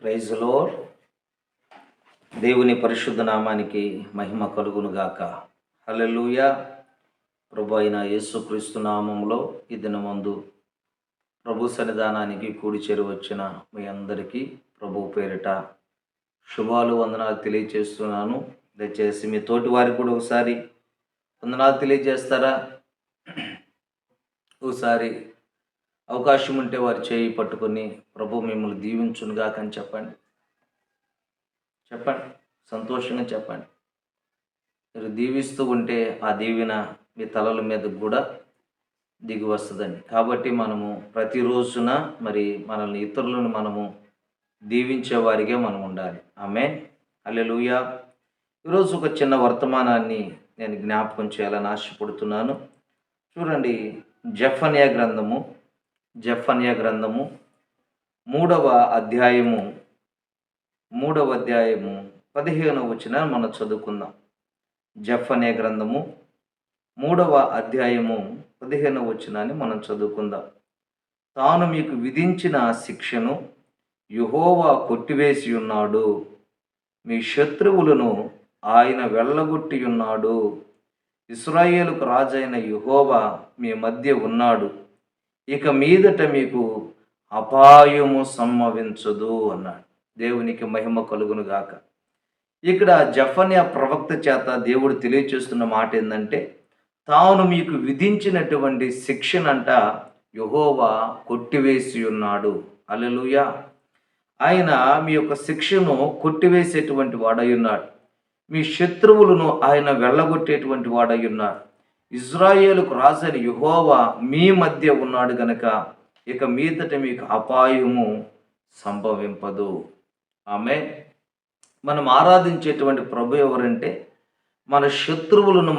Praise lord. దేవుని పరిశుద్ధ నామానికి మహిమ కలుగునుగాక. హల్లెలూయా. ప్రభు అయిన యేసుక్రీస్తు నామంలో ఈ దినమందు ప్రభు సన్నిధానానికి కూడి చేరి వచ్చిన మీ అందరికీ ప్రభు పేరిట శుభాలు వందనాలు తెలియజేస్తున్నాను. దయచేసి మీ తోటి వారికి కూడా ఒకసారి వందనాలు తెలియజేస్తారా? ఒకసారి అవకాశం ఉంటే వారి చేయి పట్టుకొని ప్రభు మిమ్మల్ని దీవించునుగాక అని చెప్పండి. సంతోషంగా చెప్పండి. మీరు దీవిస్తూ ఉంటే ఆ దీవెన మీ తలల మీద కూడా దిగి వస్తుందండి. కాబట్టి మనము ప్రతిరోజున మరి మనల్ని ఇతరులను మనము దీవించే వారిగా మనం ఉండాలి. ఆమేన్. హల్లెలూయా. ఈరోజు ఒక చిన్న వర్తమానాన్ని నేను జ్ఞాపకం చేయాలని ఆశపడుతున్నాను. చూడండి, జెఫన్యా గ్రంథము 3వ అధ్యాయము 15వ వచనాన్ని మనం చదువుకుందాం. జెఫన్యా గ్రంథము 3వ అధ్యాయము 15వ వచనాన్ని మనం చదువుకుందాం. తాను మీకు విధించిన శిక్షను యెహోవా కొట్టివేసి ఉన్నాడు, మీ శత్రువులను ఆయన వెళ్ళగొట్టి ఉన్నాడు. ఇశ్రాయేలుకు రాజైన యెహోవా మీ మధ్య ఉన్నాడు, ఇక మీదట మీకు అపాయము సంభవించదు అన్నాడు. దేవునికి మహిమ కలుగును గాక. ఇక్కడ జెఫన్యా ప్రవక్త చేత దేవుడు తెలియచేస్తున్న మాట ఏంటంటే, తాను మీకు విధించినటువంటి శిక్షనంట యెహోవా కొట్టివేసి ఉన్నాడు. హల్లెలూయా. ఆయన మీ యొక్క శిక్షను కొట్టివేసేటువంటి వాడై ఉన్నాడు. మీ శత్రువులను ఆయన వెళ్ళగొట్టేటువంటి వాడై ఉన్నాడు. ఇజ్రాయేలుకు రాజైన యెహోవా మీ మధ్య ఉన్నాడు గనక ఇక మీదట మీకు అపాయము సంభవింపదు. ఆమేన్. మనం ఆరాధించేటువంటి ప్రభు ఎవరంటే, మన శత్రువులను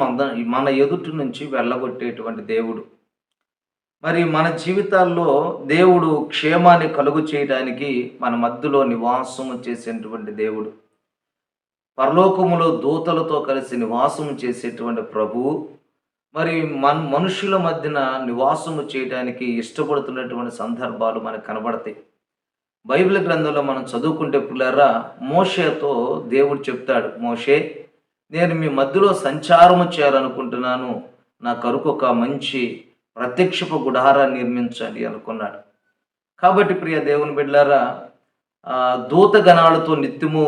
మన ఎదుటి నుంచి వెళ్ళగొట్టేటువంటి దేవుడు. మరి మన జీవితాల్లో దేవుడు క్షేమాన్ని కలుగు చేయడానికి మన మధ్యలో నివాసము చేసేటువంటి దేవుడు. పరలోకములో దూతలతో కలిసి నివాసము చేసేటువంటి ప్రభువు మరి మనుషుల మధ్యన నివాసము చేయడానికి ఇష్టపడుతున్నటువంటి సందర్భాలు మనకు కనబడతాయి. బైబిల్ గ్రంథంలో మనం చదువుకుంటే పిల్లరా, మోషేతో దేవుడు చెప్తాడు, మోషే, నేను మీ మధ్యలో సంచారము చేయాలనుకుంటున్నాను, నా కొరకు ఒక మంచి ప్రత్యక్షపు గుడారాన్ని నిర్మించాలి అనుకున్నాడు. కాబట్టి ప్రియ దేవుని బిడ్డలారా, దూతగణాలతో నిత్యము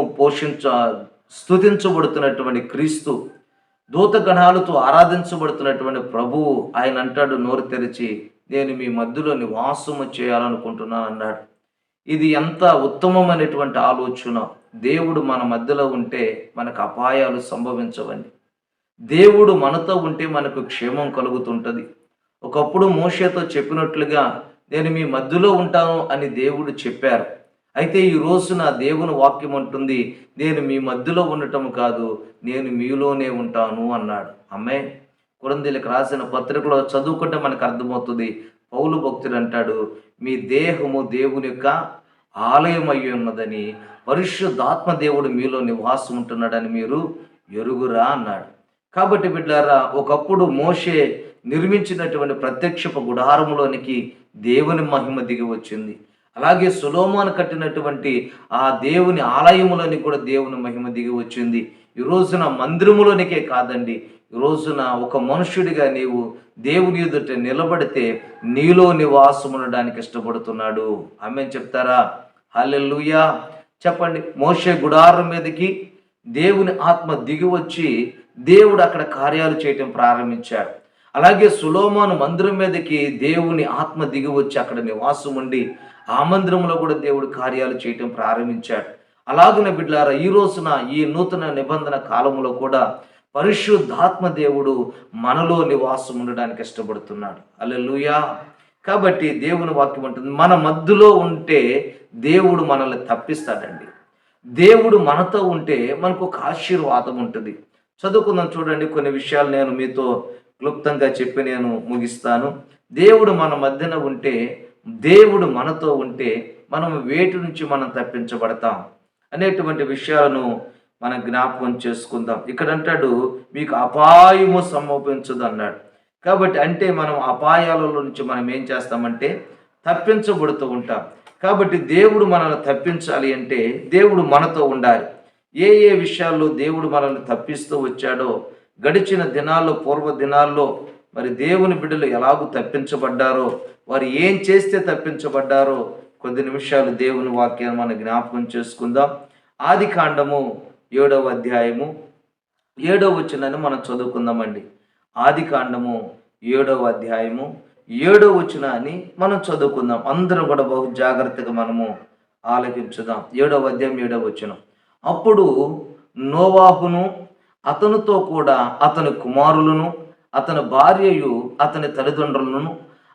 స్తుతించబడుతున్నటువంటి క్రీస్తు, దూతగణాలతో ఆరాధించబడుతున్నటువంటి ప్రభువు ఆయన అంటాడు నోరు తెరిచి, నేను మీ మధ్యలో నివాసము చేయాలనుకుంటున్నాను అన్నాడు. ఇది ఎంత ఉత్తమమైనటువంటి ఆలోచన. దేవుడు మన మధ్యలో ఉంటే మనకు అపాయాలు సంభవించవండి. దేవుడు మనతో ఉంటే మనకు క్షేమం కలుగుతుంటుంది. ఒకప్పుడు మోషేతో చెప్పినట్లుగా నేను మీ మధ్యలో ఉంటాను అని దేవుడు చెప్పారు. అయితే ఈ రోజున దేవుని వాక్యం అంటుంది, నేను మీ మధ్యలో ఉండటం కాదు, నేను మీలోనే ఉంటాను అన్నాడు. ఆమేన్. కొరింథీయులకు రాసిన పత్రికలో చదువుకుంటే మనకు అర్థమవుతుంది. పౌలు భక్తుడు అంటాడు, మీ దేహము దేవుని యొక్క ఆలయం అయి ఉన్నదని, పరిశుద్ధాత్మ దేవుడు మీలో నివాసం ఉంటున్నాడని మీరు ఎరుగురా అన్నాడు. కాబట్టి బిడ్డారా, ఒకప్పుడు మోషే నిర్మించినటువంటి ప్రత్యక్షపు గుడారములోనికి దేవుని మహిమ దిగి వచ్చింది. అలాగే సొలొమోను కట్టినటువంటి ఆ దేవుని ఆలయములోని కూడా దేవుని మహిమ దిగి వచ్చింది. ఈ రోజున మందిరములోనికే కాదండి, ఈ రోజున ఒక మనుష్యుడిగా నీవు దేవుని ఎదుట నిలబడితే నీలో నివాసం ఉండడానికి ఇష్టపడుతున్నాడు. ఆమేన్ చెప్తారా? హల్లెలూయా. చెప్పండి. మోషే గుడారం మీదకి దేవుని ఆత్మ దిగి వచ్చి దేవుడు అక్కడ కార్యాలు చేయటం ప్రారంభించాడు. అలాగే సొలొమోను మందిరం మీదకి దేవుని ఆత్మ దిగి వచ్చి అక్కడ నివాసం ఉండి ఆ మందిరంలో కూడా దేవుడు కార్యాలు చేయటం ప్రారంభించాడు. అలాగున బిడ్డలారా, ఈ రోజున ఈ నూతన నిబంధన కాలంలో కూడా పరిశుద్ధాత్మ దేవుడు మనలో నివాసం ఉండడానికి ఇష్టపడుతున్నాడు. హల్లెలూయా. కాబట్టి దేవుని వాక్యం ఉంటుంది, మన మధ్యలో ఉంటే దేవుడు మనల్ని తప్పిస్తాడండి. దేవుడు మనతో ఉంటే మనకు ఒక ఆశీర్వాదం ఉంటుంది. చదువుకుందాం. చూడండి, కొన్ని విషయాలు నేను మీతో క్లుప్తంగా చెప్పి నేను ముగిస్తాను. దేవుడు మన మధ్యన ఉంటే, దేవుడు మనతో ఉంటే మనం వేటి నుంచి మనం తప్పించబడతాం అనేటువంటి విషయాలను మనం జ్ఞాపకం చేసుకుందాం. ఇక్కడ అంటాడు, మీకు అపాయము సంభవించదు అన్నాడు. కాబట్టి అంటే మనం అపాయాల నుంచి మనం ఏం చేస్తామంటే తప్పించబడుతూ ఉంటాం. కాబట్టి దేవుడు మనల్ని తప్పించాలి అంటే దేవుడు మనతో ఉండాలి. ఏ ఏ విషయాల్లో దేవుడు మనల్ని తప్పిస్తూ వచ్చాడో గడిచిన దినాల్లో, పూర్వ దినాల్లో మరి దేవుని బిడ్డలు ఎలాగూ తప్పించబడ్డారో, వారు ఏం చేస్తే తప్పించబడ్డారో కొద్ది నిమిషాలు దేవుని వాక్యాన్ని మనం జ్ఞాపకం చేసుకుందాం. ఆది కాండము 7వ అధ్యాయము 7వ వచనాన్ని మనం చదువుకుందామండి. ఆది కాండము 7వ అధ్యాయము 7వ వచనాన్ని మనం చదువుకుందాం. అందరం కూడా బహు జాగ్రత్తగా మనము ఆలకించుదాం. 7వ అధ్యాయం 7వ వచనం. అప్పుడు నోవాహును అతనితో కూడా అతని కుమారులను అతని భార్యయు అతని తల్లిదండ్రులను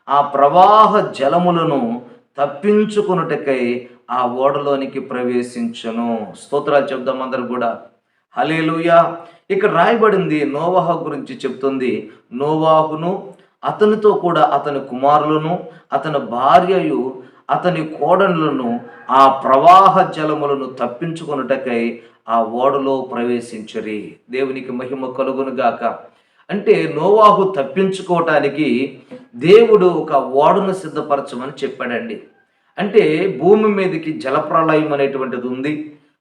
ఆ ప్రవాహ జలములను తప్పించుకొనుటకై ఆ ఓడలోనికి ప్రవేశించును. స్తోత్రాలు చెప్దాం అందరు కూడా. హల్లెలూయా. ఇక్కడ రాయబడింది నోవాహు గురించి చెప్తుంది. నోవాహును అతనితో కూడా అతని కుమారులను అతని భార్యయు అతని కోడళ్లను ఆ ప్రవాహ జలములను తప్పించుకొనుటకై ఆ ఓడలో ప్రవేశించరి. దేవునికి మహిమ కలుగును గాక. అంటే నోవాహు తప్పించుకోవటానికి దేవుడు ఒక ఓడను సిద్ధపరచమని చెప్పాడండి. అంటే భూమి మీదకి జలప్రళయం అనేటువంటిది ఉంది.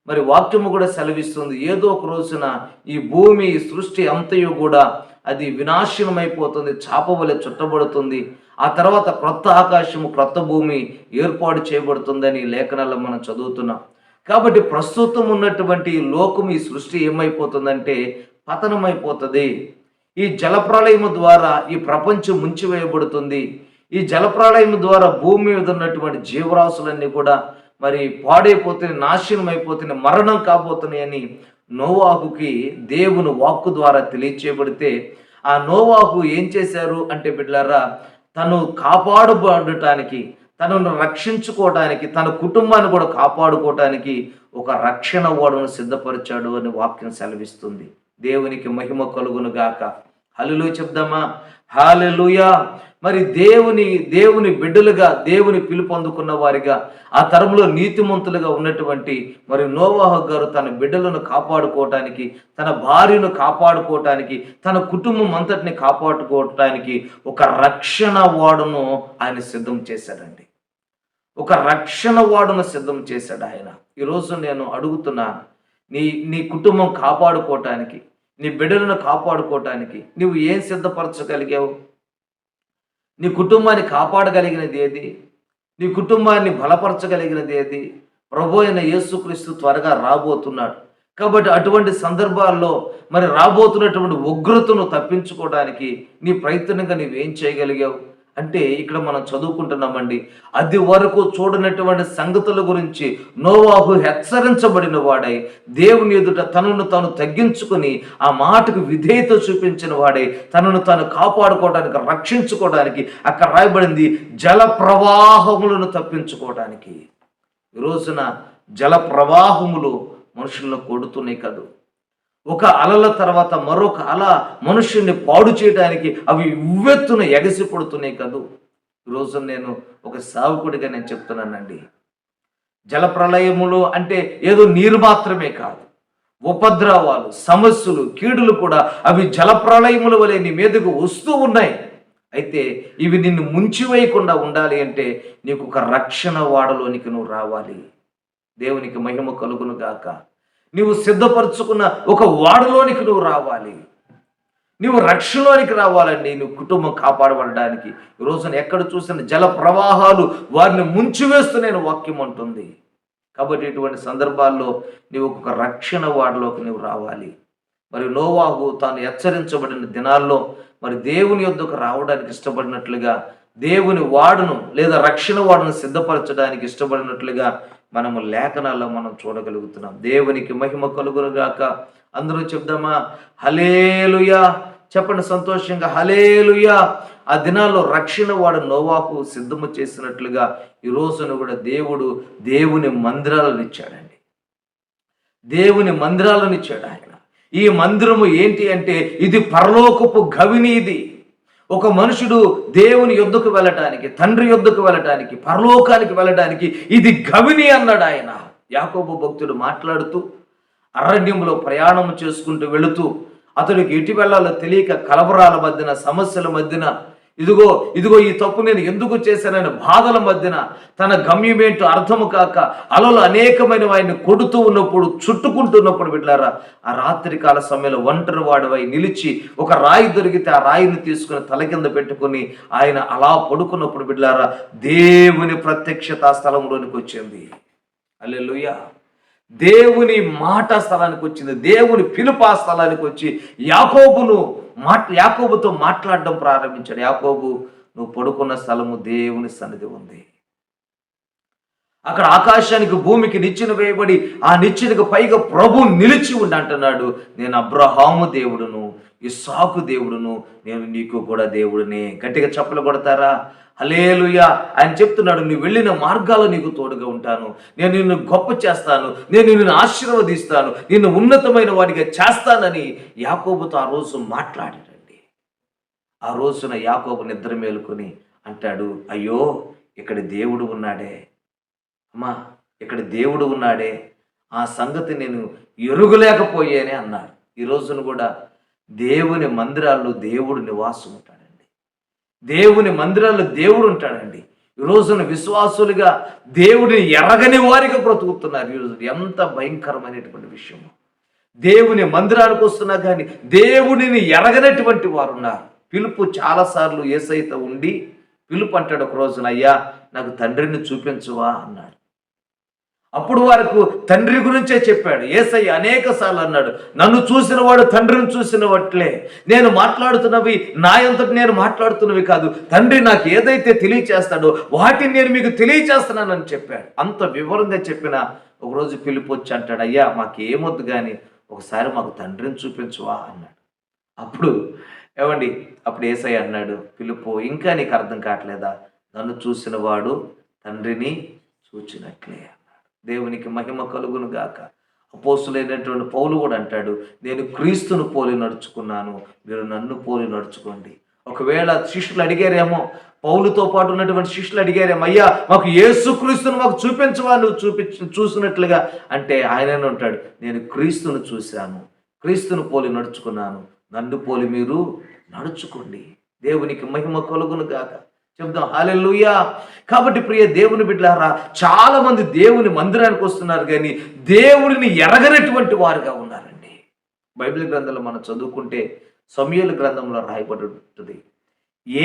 మరి వాక్యము కూడా సెలవిస్తుంది, ఏదో ఒక రోజున ఈ భూమి సృష్టి అంతయు కూడా అది వినాశనమైపోతుంది, చాపవలె చుట్టబడుతుంది. ఆ తర్వాత క్రొత్త ఆకాశము క్రొత్త భూమి ఏర్పాటు చేయబడుతుందని లేఖనాల్లో మనం చదువుతున్నాం. కాబట్టి ప్రస్తుతం ఉన్నటువంటి లోకం, ఈ సృష్టి ఏమైపోతుందంటే పతనమైపోతుంది. ఈ జలప్రళయము ద్వారా ఈ ప్రపంచం ముంచివేయబడుతుంది. ఈ జలప్రళయం ద్వారా భూమి మీద ఉన్నటువంటి జీవరాశులన్నీ కూడా మరి పాడైపోతున్నాయి, నాశనం అయిపోతున్నాయి, మరణం కాబోతున్నాయని నోవాహుకి దేవుని వాక్కు ద్వారా తెలియచేయబడితే ఆ నోవాహు ఏం చేశారు అంటే బిడ్డలారా, తను కాపాడబడటానికి, తనను రక్షించుకోవడానికి, తన కుటుంబాన్ని కూడా కాపాడుకోవటానికి ఒక రక్షణ ఓడను సిద్ధపరిచాడు అని వాక్యం సెలవిస్తుంది. దేవునికి మహిమ కలుగును గాక. హల్లెలూయా చెప్దామా? హల్లెలూయా. మరి దేవుని బిడ్డలుగా, దేవుని పిలుపు అందుకున్న వారిగా, ఆ తరంలో నీతిమంతులుగా ఉన్నటువంటి మరి నోవాహు గారు తన బిడ్డలను కాపాడుకోవటానికి, తన భార్యను కాపాడుకోవటానికి, తన కుటుంబం అంతటిని కాపాడుకోవటానికి ఒక రక్షణ ఓడను ఆయన సిద్ధం చేశాడండి. ఒక రక్షణ ఓడను సిద్ధం చేశాడు ఆయన. ఈరోజు నేను అడుగుతున్నాను, నీ కుటుంబం కాపాడుకోవటానికి, నీ బిడ్డలను కాపాడుకోవటానికి నువ్వు ఏం సిద్ధపరచగలిగావు? నీ కుటుంబాన్ని కాపాడగలిగినది ఏది? నీ కుటుంబాన్ని బలపరచగలిగినది ఏది? ప్రభు అయిన యేసుక్రీస్తు త్వరగా రాబోతున్నాడు. కాబట్టి అటువంటి సందర్భాల్లో మరి రాబోతున్నటువంటి ఉగ్రతను తప్పించుకోవడానికి నీ ప్రయత్నంగా నీవేం చేయగలిగావు అంటే ఇక్కడ మనం చదువుకుంటున్నామండి. అది వరకు చూడనటువంటి సంగతుల గురించి నోవాహు హెచ్చరించబడిన వాడై దేవుని ఎదుట తనను తాను తగ్గించుకొని ఆ మాటకు విధేయత చూపించిన వాడై తనను తాను కాపాడుకోవడానికి, రక్షించుకోవడానికి అక్కడ రాయబడింది జల ప్రవాహములను తప్పించుకోవడానికి. ఈ రోజున జల ప్రవాహములు మనుషులను కొడుతున్నాయి కదూ. ఒక అలల తర్వాత మరొక అల మనుషుల్ని పాడు చేయడానికి అవి ఉవ్వెత్తున ఎగసి పడుతున్నాయి కదూ. ఈరోజు నేను ఒక సేవకుడిగా నేను చెప్తున్నానండి, జలప్రళయములు అంటే ఏదో నీరు మాత్రమే కాదు, ఉపద్రవాలు, సమస్యలు, కీడులు కూడా అవి జలప్రళయముల వలె నీ మీదకు వస్తూ ఉన్నాయి. అయితే ఇవి నిన్ను ముంచివేయకుండా ఉండాలి అంటే నీకు ఒక రక్షణ వాడలోనికి నువ్వు రావాలి. దేవునికి మహిమ కలుగును గాక. నీవు సిద్ధపరచుకున్న ఒక వాడలోనికి నువ్వు రావాలి. నువ్వు రక్షణలోనికి రావాలండి, నువ్వు కుటుంబం కాపాడబడడానికి. ఈ రోజున ఎక్కడ చూసిన జల ప్రవాహాలు వారిని ముంచివేస్తూ నేను వాక్యం అంటుంది. కాబట్టి ఇటువంటి సందర్భాల్లో నీవు ఒక రక్షణ వాడలోకి నువ్వు రావాలి. మరి నోవాహు తాను హెచ్చరించబడిన దినాల్లో మరి దేవుని యొద్దకు రావడానికి ఇష్టపడినట్లుగా, దేవుని వాడును లేదా రక్షణ వాడును సిద్ధపరచడానికి ఇష్టపడినట్లుగా మనము లేఖనాల్లో మనం చూడగలుగుతున్నాం. దేవునికి మహిమ కలుగును గాక. అందరూ చెప్దామా? హల్లెలూయా చెప్పండి సంతోషంగా, హల్లెలూయా. ఆ దినాల్లో రక్షణ వాడు నోవాహు సిద్ధము చేసినట్లుగా ఈ రోజున కూడా దేవుడు దేవుని మందిరాలను ఇచ్చాడండి. దేవుని మందిరాలను ఇచ్చాడు ఆయన. ఈ మందిరము ఏంటి అంటే ఇది పరలోకపు గవిని. ఇది ఒక మనుషుడు దేవుని యొద్దకు వెళ్ళటానికి, తండ్రి యొద్దకు వెళ్ళటానికి, పరలోకానికి వెళ్ళటానికి ఇది గవిని అన్నాడు ఆయన. యాకోబు భక్తుడు మాట్లాడుతూ అరణ్యంలో ప్రయాణం చేసుకుంటూ వెళుతూ అతడికి ఎటు వెళ్ళాలో తెలియక కలవరాల మధ్యన, సమస్యల మధ్యన ఇదిగో ఇదిగో ఈ తప్పు నేను ఎందుకు చేశానని బాధల మధ్యన తన గమ్యమేంటో అర్థము కాక అలలు అనేకమైన వాడిని కొడుతూ ఉన్నప్పుడు, చుట్టుకుంటున్నప్పుడు బిడ్డారా, ఆ రాత్రి కాల సమయంలో ఒంటరి వాడివై నిలిచి ఒక రాయి దొరికితే ఆ రాయిని తీసుకుని తల కింద పెట్టుకుని ఆయన అలా పడుకున్నప్పుడు బిడ్డారా, దేవుని ప్రత్యక్షత ఆ స్థలంలోనికి వచ్చింది. హల్లెలూయా. దేవుని మాట స్థలానికి వచ్చింది. దేవుని పిలుపు ఆ స్థలానికి వచ్చి యాకోబుతో మాట్లాడడం ప్రారంభించాడు. యాకోబు, నువ్వు పడుకున్న స్థలము దేవుని సన్నిధి ఉంది. అక్కడ ఆకాశానికి భూమికి నిచ్చెన వేయబడి ఆ నిచ్చెనకు పైగా ప్రభు నిలిచి ఉండి అంటున్నాడు, నేను అబ్రహాము దేవుడును, ఇస్సాకు దేవుడును, నేను నీకు కూడా దేవుడిని. గట్టిగా చప్పలు కొడతారా? హల్లెలూయా. ఆయన చెప్తున్నాడు, నువ్వు వెళ్ళిన మార్గాలు నీకు తోడుగా ఉంటాను, నేను నిన్ను గొప్ప చేస్తాను, నేను నిన్ను ఆశీర్వదిస్తాను, నిన్ను ఉన్నతమైన వాడిగా చేస్తానని యాకోబుతో ఆ రోజు మాట్లాడాడండి. ఆ రోజున యాకోబు నిద్ర మేలుకొని అంటాడు, అయ్యో ఇక్కడ దేవుడు ఉన్నాడే, అమ్మా ఇక్కడ దేవుడు ఉన్నాడే, ఆ సంగతి నేను ఎరుగలేకపోయానే అన్నాడు. ఈ రోజున కూడా దేవుని మందిరాల్లో దేవుడు నివాసం ఉంటాడండి. దేవుని మందిరాల్లో దేవుడు ఉంటాడండి. ఈ రోజున విశ్వాసులుగా దేవుడిని ఎరగని వారిగా బ్రతుకుతున్నారు. ఈరోజు ఎంత భయంకరమైనటువంటి విషయము. దేవుని మందిరానికి వస్తున్నా కానీ దేవుడిని ఎరగనటువంటి వారు ఉన్నారు. పిలుపు చాలాసార్లు యేసయ్యతో ఉండి పిలుపు అంటాడు ఒక రోజున, అయ్యా నాకు తండ్రిని చూపించువా అన్నాడు. అప్పుడు వారికి తండ్రి గురించే చెప్పాడు. యేసయ్య అనేక సార్లు అన్నాడు, నన్ను చూసిన వాడు తండ్రిని చూసిన వట్లే, నేను మాట్లాడుతున్నవి నా అంతటి నేను మాట్లాడుతున్నవి కాదు, తండ్రి నాకు ఏదైతే తెలియచేస్తాడో వాటిని నేను మీకు తెలియచేస్తున్నానని చెప్పాడు. అంత వివరంగా చెప్పిన ఒకరోజు పిలుపు వచ్చి అంటాడు, అయ్యా మాకేమొద్దు కానీ ఒకసారి మాకు తండ్రిని చూపించువా అన్నాడు. అప్పుడు యేసయ్య అన్నాడు, పిలుపు ఇంకా నీకు అర్థం కావట్లేదా? నన్ను చూసిన వాడు తండ్రిని చూచినట్లే. దేవునికి మహిమ కలుగును గాక. అపోస్తులైనటువంటి పౌలు కూడా అంటాడు, నేను క్రీస్తును పోలి నడుచుకున్నాను, మీరు నన్ను పోలి నడుచుకోండి. ఒకవేళ శిష్యులు అడిగారేమో, పౌలుతో పాటు ఉన్నటువంటి శిష్యులు అడిగారేమో, అయ్యా మాకు యేసుక్రీస్తును మాకు చూపించవా, నువ్వు చూసినట్లుగా అంటే ఆయన ఉంటాడు, నేను క్రీస్తును చూశాను, క్రీస్తును పోలి నడుచుకున్నాను, నన్ను పోలి మీరు నడుచుకోండి. దేవునికి మహిమ కలుగును గాక. చెప్దాం హల్లెలూయా. కాబట్టి ప్రియ దేవుని బిడ్డలారా, చాలా మంది దేవుని మందిరానికి వస్తున్నారు కానీ దేవుడిని ఎరగనటువంటి వారుగా ఉన్నారండి. బైబిల్ గ్రంథంలో మనం చదువుకుంటే సమూయేలు గ్రంథంలో రాయబడి ఉంటుంది,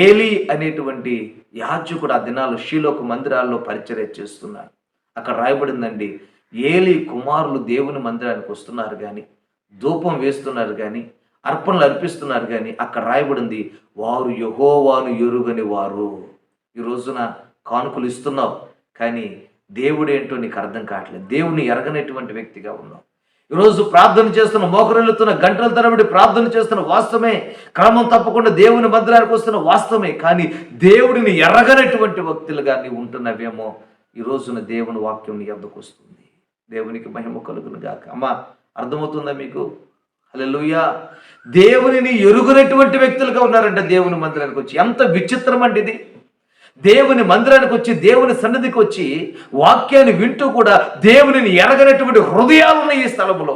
ఏలీ అనేటువంటి యాజకుడు ఆ దినాలు షీలోకు మందిరాల్లో పరిచర్య చేస్తున్నారు. అక్కడ రాయబడిందండి, ఏలీ కుమారులు దేవుని మందిరానికి వస్తున్నారు కానీ, ధూపం వేస్తున్నారు కానీ, అర్పణలు అర్పిస్తున్నారు కానీ అక్కడ రాయబడింది, వారు యెహోవాను ఎరుగని వారు. ఈ రోజున కానుకలు ఇస్తున్నావు కానీ దేవుడు ఏంటో నీకు అర్థం కావట్లేదు, దేవుని ఎరగనటువంటి వ్యక్తిగా ఉన్నావు. ఈరోజు ప్రార్థన చేస్తున్న, మోకరిల్లుతున్న, గంటల తరబడి ప్రార్థన చేస్తున్న వాస్తవమే, క్రమం తప్పకుండా దేవుని మందిరానికి వస్తున్న వాస్తవమే, కానీ దేవుడిని ఎరగనటువంటి వ్యక్తులుగా నీవు ఉంటున్నవేమో. ఈ రోజున దేవుని వాక్యం నీ యొద్దకు వస్తుంది. దేవునికి మహిమ కలుగును గాక. అమ్మా అర్థమవుతుందా మీకు? హల్లెలూయా. దేవునిని ఎరుగనటువంటి వ్యక్తులుగా ఉన్నారంట దేవుని మందిరానికి వచ్చి. ఎంత విచిత్రం అండి ఇది. దేవుని మందిరానికి వచ్చి, దేవుని సన్నిధికి వచ్చి వాక్యాన్ని వింటూ కూడా దేవునిని ఎరగనటువంటి హృదయాలు ఉన్నాయి ఈ స్థలంలో.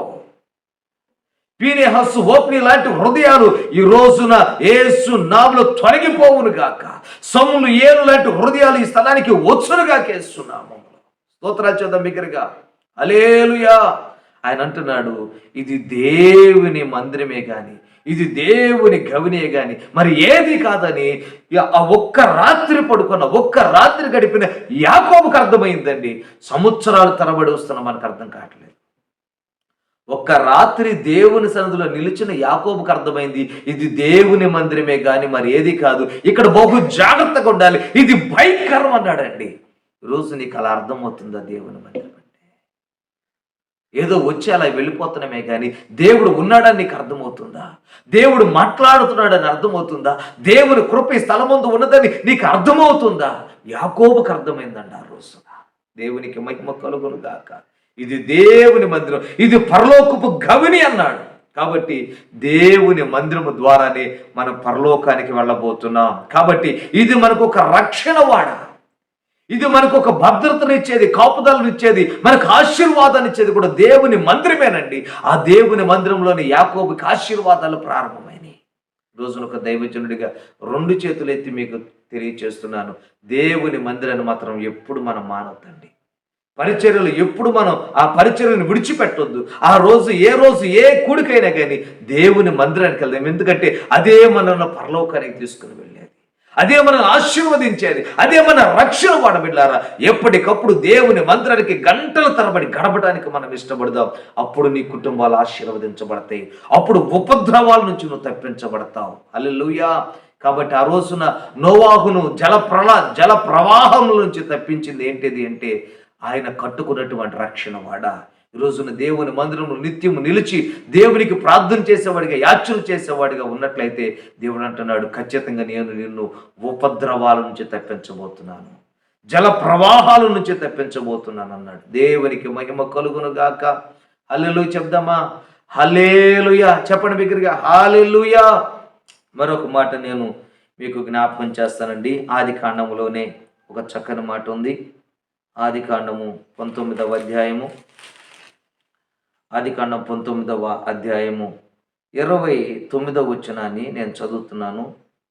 ఫీనెహాసు, హోఫ్నీ లాంటి హృదయాలు ఈ రోజున యేసు నామములో తొలగిపోవును గాక. సౌలు, ఏలు లాంటి హృదయాలు ఈ స్థలానికి వచ్చును గాక యేసు నామములో. స్తోత్రాలు చేద్దాం బిగ్గరగా. హల్లెలూయా. ఆయన అంటున్నాడు, ఇది దేవుని మందిరమే కానీ, ఇది దేవుని గవినే కానీ మరి ఏది కాదని ఆ ఒక్క రాత్రి పడుకున్న, ఒక్క రాత్రి గడిపిన యాకోబుకు అర్థమైందండి. సంవత్సరాలు తరబడి వస్తున్న మనకు అర్థం కావట్లేదు. ఒక్క రాత్రి దేవుని సన్నిధిలో నిలిచిన యాకోబుకు అర్థమైంది, ఇది దేవుని మందిరమే కానీ మరి ఏది కాదు, ఇక్కడ బహు జాగ్రత్తగా ఉండాలి, ఇది భయంకరం అన్నాడండి. ఈరోజు నీకు అలా అర్థమవుతుందా? దేవుని మందిరం ఏదో వచ్చి అలా వెళ్ళిపోతున్నామే కానీ దేవుడు ఉన్నాడని నీకు అర్థమవుతుందా? దేవుడు మాట్లాడుతున్నాడని అర్థమవుతుందా? దేవుని కృప ఈ స్థలమందు ఉన్నదని నీకు అర్థమవుతుందా? యాకోబుకు అర్థమైందండి ఆ రోజున. దేవునికి మహిమ కలుగును గాక. ఇది దేవుని మందిరం, ఇది పరలోకపు గవిని అన్నాడు. కాబట్టి దేవుని మందిరము ద్వారానే మనం పరలోకానికి వెళ్ళబోతున్నాం. కాబట్టి ఇది మనకు ఒక రక్షణ వాడ, ఇది మనకు ఒక భద్రతనిచ్చేది, కాపుదలను ఇచ్చేది, మనకు ఆశీర్వాదాన్ని ఇచ్చేది కూడా దేవుని మందిరమేనండి. ఆ దేవుని మందిరంలోని యాకోబుకి ఆశీర్వాదాలు ప్రారంభమైనవి. రోజున ఒక దైవజనుడిగా 2 చేతులు ఎత్తి మీకు తెలియచేస్తున్నాను. దేవుని మందిరాన్ని మాత్రం ఎప్పుడు మనం మానొద్దండి. పరిచర్యలు ఎప్పుడు మనం ఆ పరిచర్యను విడిచిపెట్టొద్దు. ఏ రోజు ఏ కూడికైనా కానీ దేవుని మందిరానికి వెళ్దాం. ఎందుకంటే అదే మనల్ని పరలోకానికి తీసుకుని వెళ్ళేది, అదే మనం ఆశీర్వదించేది, అదే మన రక్షణ వాడబిడ్డారా. ఎప్పటికప్పుడు దేవుని మందిరానికి గంటల తరబడి గడపడానికి మనం ఇష్టపడదాం. అప్పుడు నీ కుటుంబాలు ఆశీర్వదించబడతాయి. అప్పుడు ఉపద్రవాల నుంచి నువ్వు తప్పించబడతావు. హల్లెలూయా. కాబట్టి ఆ రోజున నోవాహును జల ప్రవాహం నుంచి తప్పించింది ఏంటిది అంటే ఆయన కట్టుకున్నటువంటి రక్షణ వాడ. ఈ రోజున దేవుని మందిరంలో నిత్యము నిలిచి దేవునికి ప్రార్థన చేసేవాడిగా, యాచన చేసేవాడిగా ఉన్నట్లయితే దేవుడు అంటున్నాడు, ఖచ్చితంగా నేను నిన్ను ఉపద్రవాల నుంచి తప్పించబోతున్నాను, జల ప్రవాహాల నుంచి తప్పించబోతున్నాను అన్నాడు. దేవునికి మహిమ కలుగును గాక. హల్లెలూయా చెప్దామా? హల్లెలూయా చెప్పండి బిగ్గరగా, హల్లెలూయా. మరొక మాట నేను మీకు జ్ఞాపకం చేస్తానండి. ఆది కాండములోనే ఒక చక్కని మాట ఉంది. ఆది కాండము 19వ అధ్యాయము, ఆది కాండం 19వ అధ్యాయము 29వ వచనాన్ని నేను చదువుతున్నాను.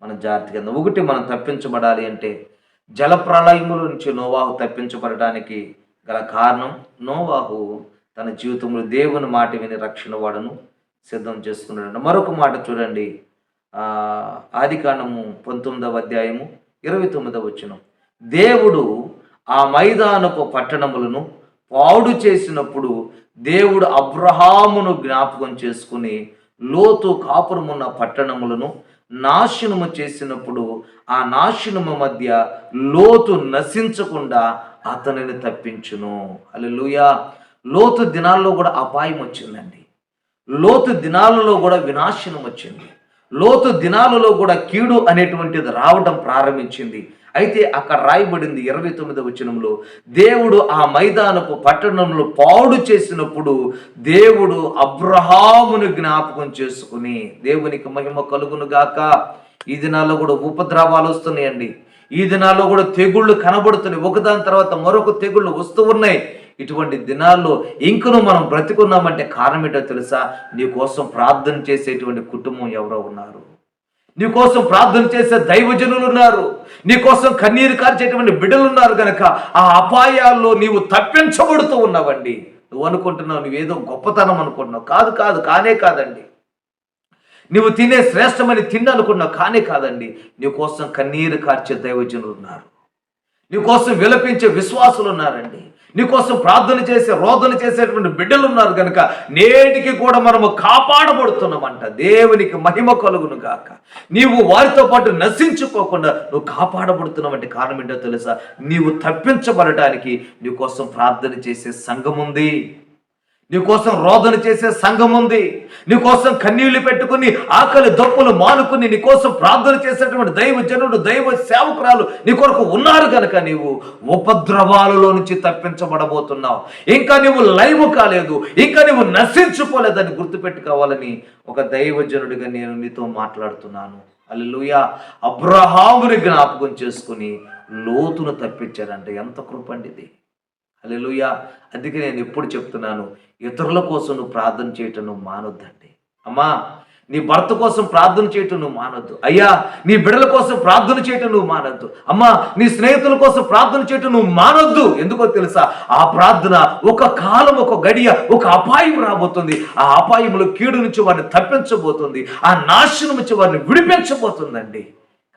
మన జాగ్రత్తగా ఒకటి, మనం తప్పించబడాలి అంటే జల ప్రళయముల నుంచి నోవాహు తప్పించబడడానికి గల కారణం, నోవాహు తన జీవితంలో దేవుని మాట విని రక్షణ వాడను సిద్ధం చేసుకున్నాడు. మరొక మాట చూడండి, ఆది కాండము 19వ అధ్యాయము 29వ వచనం. దేవుడు ఆ మైదానపు పట్టణములను పాడు చేసినప్పుడు దేవుడు అబ్రహామును జ్ఞాపకం చేసుకుని లోతు కాపురమున్న పట్టణములను నాశనము చేసినప్పుడు ఆ నాశనము మధ్య లోతు నశించకుండా అతనిని తప్పించును. హల్లెలూయా. లోతు దినాల్లో కూడా అపాయం వచ్చిందండి. లోతు దినాలలో కూడా వినాశనం వచ్చింది. లోతు దినాలలో కూడా కీడు అనేటువంటిది రావడం ప్రారంభించింది. అయితే అక్కడ రాయబడింది 29వ వచనంలో, దేవుడు ఆ మైదానపు పట్టణంలో పాడు చేసినప్పుడు దేవుడు అబ్రహామును జ్ఞాపకం చేసుకుని, దేవునికి మహిమ కలుగును గాక. ఈ దినాల్లో కూడా ఉపద్రవాలు వస్తున్నాయండి. ఈ దినాల్లో కూడా తెగుళ్ళు కనబడుతున్నాయి. ఒకదాని తర్వాత మరొక తెగుళ్ళు వస్తూ ఉన్నాయి. ఇటువంటి దినాల్లో ఇంకను మనం బ్రతికున్నామంటే కారణం ఏంటో తెలుసా? నీ కోసం ప్రార్థన చేసేటువంటి కుటుంబం ఎవరో ఉన్నారు, నీ కోసం ప్రార్థన చేసే దైవజనులు ఉన్నారు, నీ కోసం కన్నీరు కార్చేటువంటి బిడ్డలు ఉన్నారు. కనుక ఆ అపాయాల్లో నీవు తప్పించబడుతూ ఉన్నావండి. నువ్వు అనుకుంటున్నావు నువ్వేదో గొప్పతనం అనుకుంటున్నావు. కాదు కాదు, కానే కాదండి. నువ్వు తినే శ్రేష్టమని అనుకున్నావు, కానే కాదండి. నీ కోసం కన్నీరు కార్చే దైవజనులు ఉన్నారు, నీ కోసం విలపించే విశ్వాసులు ఉన్నారండి, నీకోసం ప్రార్థన చేసే రోదన చేసేటువంటి బిడ్డలు ఉన్నారు. కనుక నేటికి కూడా మనము కాపాడబడుతున్నామంట. దేవునికి మహిమ కలుగును గాక. నీవు వారితో పాటు నశించుకోకుండా నువ్వు కాపాడబడుతున్నావంటే కారణం ఏంటో తెలుసా? నీవు తప్పించబడటానికి నీకోసం ప్రార్థన చేసే సంఘం ఉంది, నీకోసం రోదన చేసే సంఘం ఉంది, నీకోసం కన్నీళ్లు పెట్టుకుని ఆకలి దప్పులు మానుకుని నీకోసం ప్రార్థన చేసేటువంటి దైవజనుడు, దైవ సేవకురాలు నీ కొరకు ఉన్నారు. కనుక నీవు ఉపద్రవాలలో నుంచి తప్పించబడబోతున్నావు. ఇంకా నీవు లైవ్ కాలేదు, ఇంకా నీవు నశించుకోలేదని గుర్తుపెట్టుకోవాలని ఒక దైవజనుడిగా నేను మీతో మాట్లాడుతున్నాను. హల్లెలూయా. అబ్రహాముని జ్ఞాపకం చేసుకుని లోతును తప్పించాడంటే ఎంత కృపండిది. హల్లెలూయా. అందుకే నేను ఎప్పుడు చెప్తున్నాను, ఇతరుల కోసం నువ్వు ప్రార్థన చేయటం నువ్వు మానొద్దండి. అమ్మా, నీ భర్త కోసం ప్రార్థన చేయటం నువ్వు మానొద్దు. అయ్యా, నీ బిడ్డల కోసం ప్రార్థన చేయటం నువ్వు మానొద్దు. అమ్మా, నీ స్నేహితుల కోసం ప్రార్థన చేయటం నువ్వు మానొద్దు. ఎందుకో తెలుసా? ఆ ప్రార్థన ఒక కాలం, ఒక గడియ, ఒక అపాయం రాబోతుంది. ఆ అపాయంలో కీడు నుంచి వారిని తప్పించబోతుంది, ఆ నాశనం నుంచి వారిని విడిపించబోతుందండి.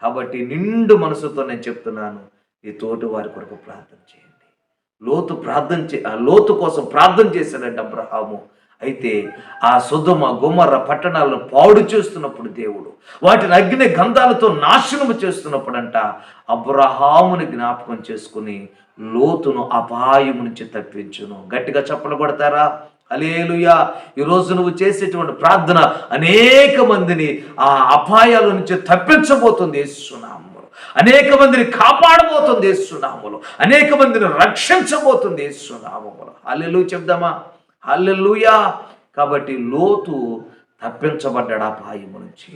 కాబట్టి నిండు మనసుతో నేను చెప్తున్నాను, ఈ తోటి వారి కొరకు ప్రార్థన చేయండి. లోతు కోసం ప్రార్థన చేశాడంట అబ్రహాము. అయితే ఆ సొదొమ గొమొర్రా పట్టణాలను పాడు చేస్తున్నప్పుడు, దేవుడు వాటిని అగ్ని గంధాలతో నాశనము చేస్తున్నప్పుడంట అబ్రహాముని జ్ఞాపకం చేసుకుని లోతును అపాయము నుంచి తప్పించును. గట్టిగా చప్పలు కొడతారా? హల్లెలూయా. ఈరోజు నువ్వు చేసేటువంటి ప్రార్థన అనేక మందిని ఆ అపాయాల నుంచి తప్పించబోతుంది యేసునామములో. అనేక మందిని కాపాడబోతుంది యేసునామములో. అనేక మందిని రక్షించబోతుంది యేసునామములో. హల్లెలూయా చెప్దామా? హల్లెలూయా. కాబట్టి లోతు తప్పించబడ్డాడు అపాయము నుంచి,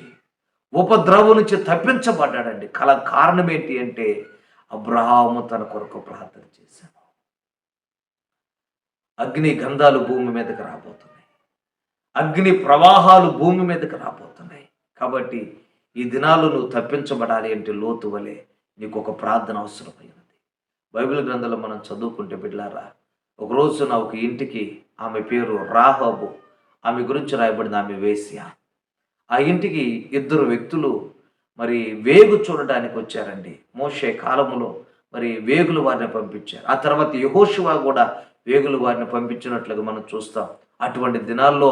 ఉపద్రవం నుంచి తప్పించబడ్డాడండి. కారణం ఏంటి అంటే అబ్రహాము తన కొరకు ప్రార్థన చేశాడు. అగ్ని గంధాలు భూమి మీదకి రాబోతున్నాయి, అగ్ని ప్రవాహాలు భూమి మీదకి రాబోతున్నాయి. కాబట్టి ఈ దినాలు నువ్వు తప్పించబడాలి అంటే లోతు వలె నీకు ఒక ప్రార్థన అవసరమైనది. బైబిల్ గ్రంథంలో మనం చదువుకుంటే బిడ్డలారా, ఒకరోజు నా ఒక ఇంటికి, ఆమె పేరు రాహాబు, ఆమె గురించి రాయబడింది, ఆమె వేశ్య. ఆ ఇంటికి ఇద్దరు వ్యక్తులు మరి వేగు చూడడానికి వచ్చారండి. మోషే కాలములో మరి వేగులు వారిని పంపించారు. ఆ తర్వాత యెహోషువ కూడా వేగులు వారిని పంపించినట్లుగా మనం చూస్తాం. అటువంటి దినాల్లో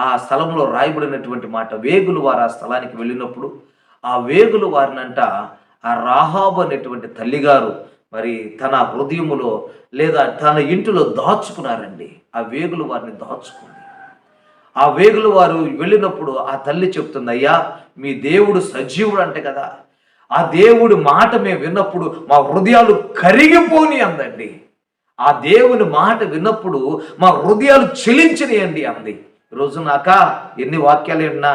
ఆ స్థలంలో రాయబడినటువంటి మాట, వేగులు వారు ఆ స్థలానికి వెళ్ళినప్పుడు ఆ వేగులు వారినంట ఆ రాహాబు అనేటువంటి తల్లిగారు మరి తన హృదయములో లేదా తన ఇంటిలో దాచుకున్నారండి. ఆ వేగులు వారిని దాచుకుంది. ఆ వేగులు వారు వెళ్ళినప్పుడు ఆ తల్లి చెప్తుంది, అయ్యా మీ దేవుడు సజీవుడు అంటే కదా, ఆ దేవుడి మాట మేము విన్నప్పుడు మా హృదయాలు కరిగిపోని అందండి. ఆ దేవుని మాట విన్నప్పుడు మా హృదయాలు చెలించినాయండి అంది. ఈరోజు నాక ఎన్ని వాక్యాలు విన్నా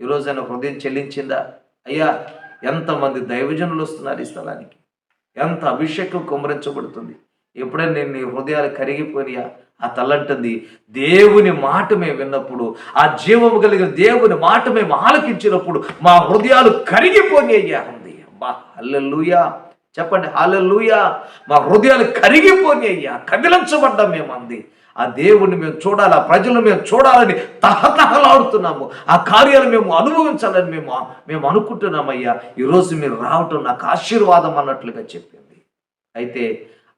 ఈరోజు ఆయన హృదయం చెల్లించిందా? అయ్యా, ఎంతమంది దైవజనులు వస్తున్నారు ఈ స్థలానికి, ఎంత అభిషేకం కుమ్మరించబడుతుంది. ఎప్పుడైనా నేను నీ హృదయాలు కరిగిపోయినా? ఆ తల్లంటుంది, దేవుని మాట మేము విన్నప్పుడు, ఆ జీవము కలిగిన దేవుని మాట మేము ఆలకించినప్పుడు మా హృదయాలు కరిగిపోయి అయ్యా అంది. అబ్బా, హల్లెలూయా చెప్పండి, హల్లెలూయా. మా హృదయాలు కరిగిపోయి అయ్యా, కదిలించబడ్డాం మేము అంది. ఆ దేవుణ్ణి మేము చూడాలి, ఆ ప్రజలు మేము చూడాలని తహతహలాడుతున్నాము. ఆ కార్యాలు మేము అనుభవించాలని మేము అనుకుంటున్నామయ్యా. ఈరోజు మీరు రావటం నాకు ఆశీర్వాదం అన్నట్లుగా చెప్పింది. అయితే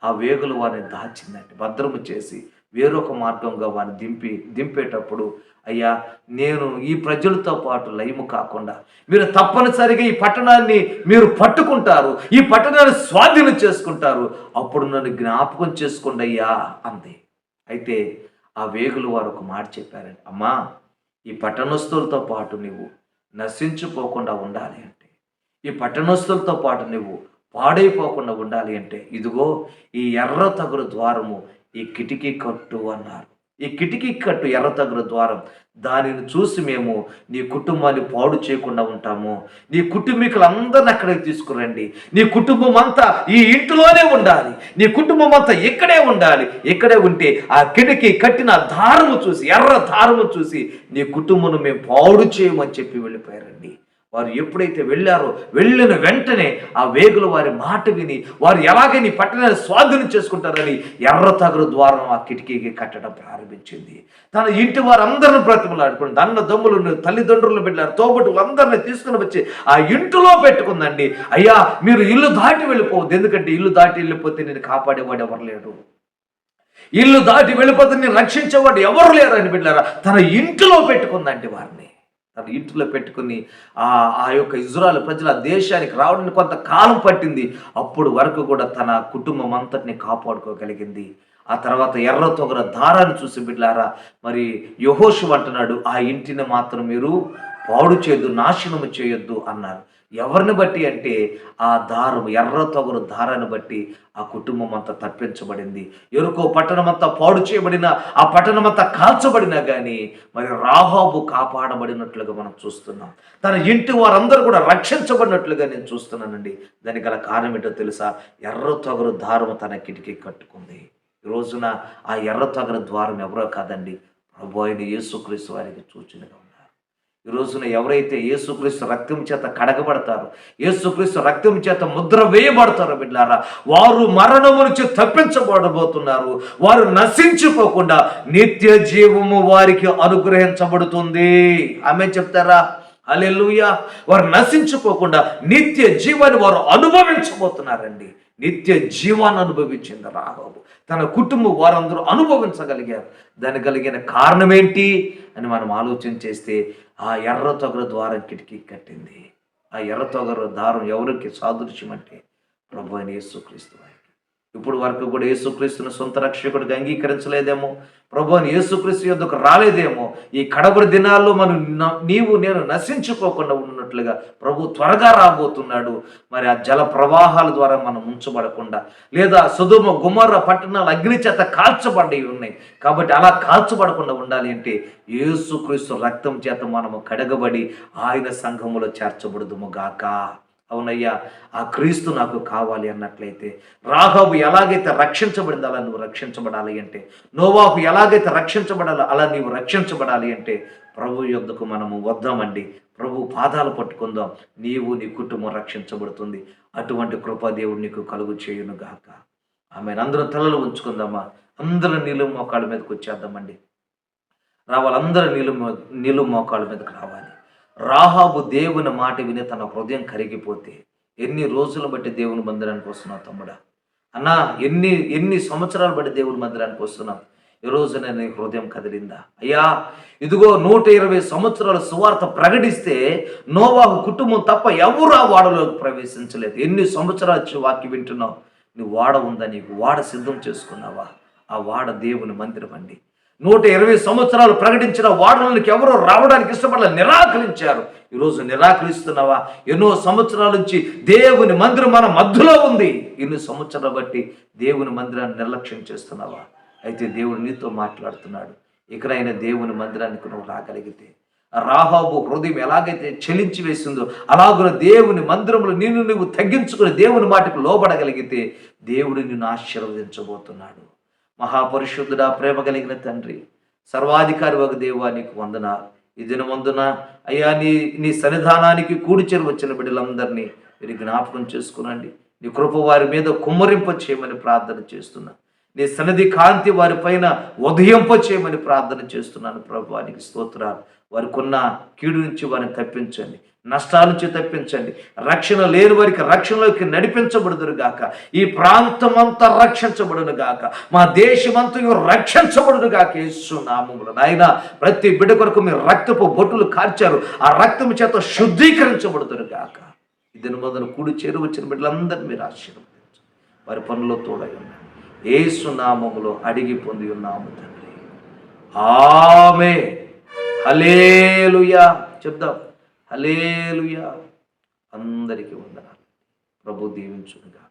ఆ వేగులు వారిని దాచిందండి, భద్రము చేసి వేరొక మార్గంగా వారిని దింపేటప్పుడు, అయ్యా నేను ఈ ప్రజలతో పాటు లయము కాకుండా మీరు తప్పనిసరిగా ఈ పట్టణాన్ని మీరు పట్టుకుంటారు, ఈ పట్టణాన్ని స్వాధీనం చేసుకుంటారు, అప్పుడు నన్ను జ్ఞాపకం చేసుకోండి అయ్యా అంది. అయితే ఆ వేగులు వారు ఒక మాట చెప్పారండి, అమ్మా ఈ పట్టణస్తులతో పాటు నువ్వు నశించుకోకుండా ఉండాలి అంటే, ఈ పట్టణస్తులతో పాటు నువ్వు పాడైపోకుండా ఉండాలి అంటే, ఇదిగో ఈ ఎర్ర తగురు ద్వారము, ఈ కిటికీ కట్టు అన్నారు. ఈ కిటికీ కట్టు, ఎర్ర తగురు ద్వారం, దానిని చూసి మేము నీ కుటుంబాన్ని పాడు చేయకుండా ఉంటాము. నీ కుటుంబీకులందరిని అక్కడికి తీసుకురండి. నీ కుటుంబం అంతా ఈ ఇంటిలోనే ఉండాలి, నీ కుటుంబం అంతా ఇక్కడే ఉండాలి. ఇక్కడే ఉంటే ఆ కిటికీ కట్టిన దారము చూసి, ఎర్ర దారము చూసి నీ కుటుంబం మేము పాడు చేయమని చెప్పి వెళ్ళిపోయారండి. వారు ఎప్పుడైతే వెళ్ళారో, వెళ్ళిన వెంటనే ఆ వేగులు వారి మాట విని వారు ఎలాగని పట్టణాన్ని స్వాధీనం చేసుకుంటారని ఎర్ర తగురు ద్వారం ఆ కిటికీకి కట్టడం ప్రారంభించింది. తన ఇంటి వారందరిని బ్రతిమలాడుకుని, అన్న దమ్ములు, తల్లిదండ్రులు, బిడ్డలారు, తోబుట్టులు అందరినీ తీసుకుని వచ్చి ఆ ఇంటిలో పెట్టుకుందండి. అయ్యా మీరు ఇల్లు దాటి వెళ్ళిపోవద్దు, ఎందుకంటే ఇల్లు దాటి వెళ్ళిపోతే నేను కాపాడేవాడు ఎవరు లేడు, ఇల్లు దాటి వెళ్ళిపోతే నేను రక్షించేవాడు ఎవరు లేరు అని బిడ్డలారా తన ఇంటిలో పెట్టుకుందండి. వారిని తన ఇంటిలో పెట్టుకుని ఆ యొక్క ఇజ్రాయెల్ ప్రజల దేశానికి రావడానికి కొంత కాలం పట్టింది. అప్పుడు వరకు కూడా తన కుటుంబం అంతటిని కాపాడుకోగలిగింది. ఆ తర్వాత ఎర్ర తొగర దారాన్ని చూసి బిడ్డలారా మరి యెహోషువ అంటున్నాడు, ఆ ఇంటిని మాత్రం మీరు పాడు చేయొద్దు, నాశనము చేయొద్దు అన్నారు. ఎవరిని బట్టి అంటే ఆ దారం, ఎర్ర తొగరు దారాన్ని బట్టి ఆ కుటుంబం అంతా తప్పించబడింది. ఎరుకో పట్టణం అంతా పాడు చేయబడిన, ఆ పట్టణం అంతా కాల్చబడినా కానీ మరి రాహాబు కాపాడబడినట్లుగా మనం చూస్తున్నాం. తన ఇంటి వారందరూ కూడా రక్షించబడినట్లుగా నేను చూస్తున్నానండి. దానికి గల కారణం ఏంటో తెలుసా? ఎర్ర తొగరు దారము తన కిటికీ కట్టుకుంది. ఈ రోజున ఆ ఎర్ర తొగరు ద్వారం ఎవరో కాదండి, ప్రభు అయిన యేసుక్రీస్తు వారికి సూచనగా. ఈ రోజున ఎవరైతే యేసుక్రీస్తు రక్తం చేత కడగబడతారో, యేసుక్రీస్తు రక్తం చేత ముద్ర వేయబడతారో బిడ్డలారా, వారు మరణము నుంచి తప్పించబడబోతున్నారు. వారు నశించిపోకుండా నిత్య జీవము వారికి అనుగ్రహించబడుతుంది. ఆమె చెప్తారా? హల్లెలూయా. వారు నశించిపోకుండా నిత్య జీవాన్ని వారు అనుభవించబోతున్నారండి. నిత్య జీవాన్ని అనుభవించింది రాహాబు, తన కుటుంబం వారందరూ అనుభవించగలిగారు. దానికి కలిగిన కారణం ఏంటి అని మనం ఆలోచన చేస్తే, ఆ ఎర్ర తొగరు ద్వారం కిటికీ కట్టింది. ఆ ఎర్ర తొగరు దారం ఎవరికి సాదృశ్యం అంటే ప్రభు అయిన యేసుక్రీస్తు వారికి. ఇప్పుడు వరకు కూడా యేసుక్రీస్తుని సొంత రక్షకుడిగా అంగీకరించలేదేమో, ప్రభు అయిన యేసుక్రీస్తు యొద్దకు రాలేదేమో. ఈ కడవరి దినాల్లో నీవు నేను నశించుకోకుండా ఉన్నట్లుగా ప్రభు త్వరగా రాబోతున్నాడు. మరి ఆ జల ప్రవాహాల ద్వారా మనం ఉంచబడకుండా, లేదా సొదొమ గొమొర్రా పట్టణాలు అగ్ని చేత కాల్చబడ్డవి ఉన్నాయి కాబట్టి అలా కాల్చబడకుండా ఉండాలి అంటే యేసుక్రీస్తు రక్తం చేత మనము కడగబడి ఆయన సంఘములో చేర్చబడుదుము గాక. అవునయ్యా, ఆ క్రీస్తు నాకు కావాలి అన్నట్లయితే, రాహాబు ఎలాగైతే రక్షించబడిందో అలా నువ్వు రక్షించబడాలి అంటే, నోవాహు ఎలాగైతే రక్షించబడాలో అలా నీవు రక్షించబడాలి అంటే, ప్రభు యొద్దకు మనము వద్దామండి. ప్రభు పాదాలు పట్టుకుందాం. నీవు నీ కుటుంబం రక్షించబడుతుంది. అటువంటి కృప దేవుడు నీకు కలుగు చేయును గాక. ఆమెను అందరూ తలలు ఉంచుకుందామా? అందరూ నీళ్ళు మోకాళ్ళ మీదకి వచ్చేద్దామండి. రావాలి, అందరూ నీళ్ళు మోకాళ్ళ మీదకి రావాలి. రాహాబు దేవుని మాట విని తన హృదయం కరిగిపోతే, ఎన్ని రోజులు బట్టి దేవుని మందిరానికి వస్తున్నావు తమ్ముడా? అన్నా, ఎన్ని ఎన్ని సంవత్సరాలు బట్టి దేవుని మందిరానికి వస్తున్నావు? ఈ రోజున నీ హృదయం కదిలిందా? అయ్యా, ఇదిగో 120 సంవత్సరాల సువార్త ప్రకటిస్తే నోవాహు కుటుంబం తప్ప ఎవరు ఆ వాడలోకి ప్రవేశించలేదు. ఎన్ని సంవత్సరాలు వచ్చి వాక్యం వింటున్నావు? నీ వాడ ఉందా? నీకు వాడ సిద్ధం చేసుకున్నావా? ఆ వాడ దేవుని మందిరం అండి. 120 సంవత్సరాలు ప్రకటించిన వాడలోనికి ఎవరో రావడానికి ఇష్టపడలేదు, నిరాకరించారు. ఈరోజు నిరాకరిస్తున్నావా? ఎన్నో సంవత్సరాల నుంచి దేవుని మందిరం మన మధ్యలో ఉంది. ఎన్ని సంవత్సరాలు బట్టి దేవుని మందిరాన్ని నిర్లక్ష్యం చేస్తున్నావా? అయితే దేవుడు నీతో మాట్లాడుతున్నాడు. ఇకనైనా దేవుని మందిరానికి నువ్వు రాగలిగితే, రాహాబు హృదయం ఎలాగైతే చెలించి వేసిందో అలాగున దేవుని మందిరంలో నిన్ను నువ్వు తగ్గించుకుని దేవుని మాటకు లోబడగలిగితే దేవుడు నిన్ను ఆశీర్వదించబోతున్నాడు. మహాపరిశుద్ధుడా, ప్రేమ కలిగిన తండ్రి, సర్వాధికారి ఒక దేవా, నీకు వందనాలు. ఈ దినమందున అయ్యా, నీ సన్నిధానానికి కూడి చేరి వచ్చిన బిడ్డలందరినీ మీరు జ్ఞాపకం చేసుకునండి. నీ కృప వారి మీద కుమ్మరింప చేయమని ప్రార్థన చేస్తున్నా. నీ సన్నిధి కాంతి వారి పైన ఉదయింప చేయమని ప్రార్థన చేస్తున్నాను. ప్రభువానికి స్తోత్రాలు. వారికి ఉన్న కీడు నుంచి వారిని తప్పించండి, నష్టాల నుంచి తప్పించండి. రక్షణ లేని వారికి రక్షణలోకి నడిపించబడుదురు గాక. ఈ ప్రాంతం అంతా రక్షించబడును గాక. మా దేశమంతా రక్షించబడును గాక. యేసు నామములో నాయన, ప్రతి బిడ్డ కొరకు మీరు రక్తపు బొట్టులు కార్చారు. ఆ రక్తము చేత శుద్ధీకరించబడుదురు గాక. ఇదిని మొదలు కూడి చేరు వచ్చిన బిడ్డలందరినీ మీరు ఆశీర్వదించండి. వారి పనుల్లో తోడై ఉన్నారు. యేసు నామములో అడిగి పొంది ఉన్నాము తండ్రి. ఆమేన్. హల్లెలూయా చెప్దాం. హల్లెలూయా. అందరికీ వందనాలు. ప్రభు దీవించునుగా.